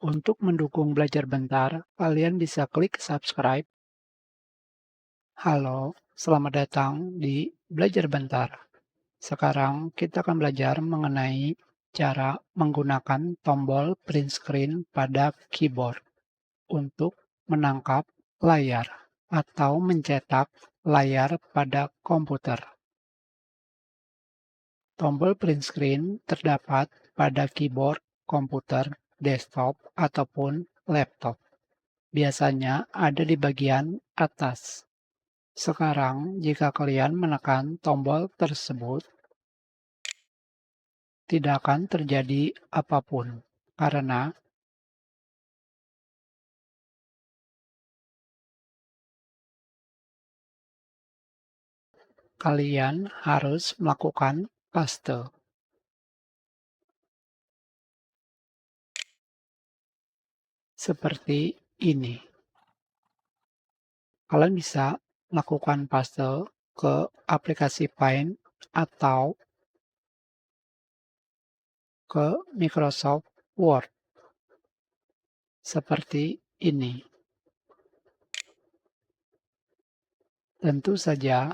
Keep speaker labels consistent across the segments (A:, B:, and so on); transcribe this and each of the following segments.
A: Untuk mendukung belajar bentar, kalian bisa klik subscribe. Halo, selamat datang di Belajar Bentar. Sekarang kita akan belajar mengenai cara menggunakan tombol print screen pada keyboard untuk menangkap layar atau mencetak layar pada komputer. Tombol print screen terdapat pada keyboard komputer, desktop, ataupun laptop. Biasanya ada di bagian atas. Sekarang, jika kalian menekan tombol tersebut, tidak akan terjadi apapun karena kalian harus melakukan paste. Seperti ini. Kalian bisa melakukan paste ke aplikasi Paint atau ke Microsoft Word. Seperti ini. Tentu saja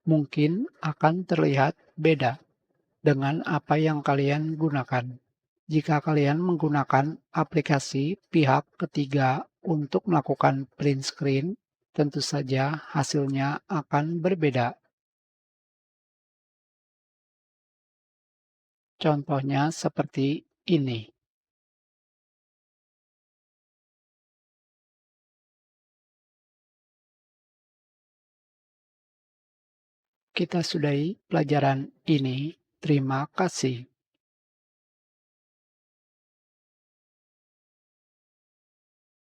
A: mungkin akan terlihat beda dengan apa yang kalian gunakan. Jika kalian menggunakan aplikasi pihak ketiga untuk melakukan print screen, tentu saja hasilnya akan berbeda. Contohnya seperti ini. Kita sudahi pelajaran ini. Terima kasih.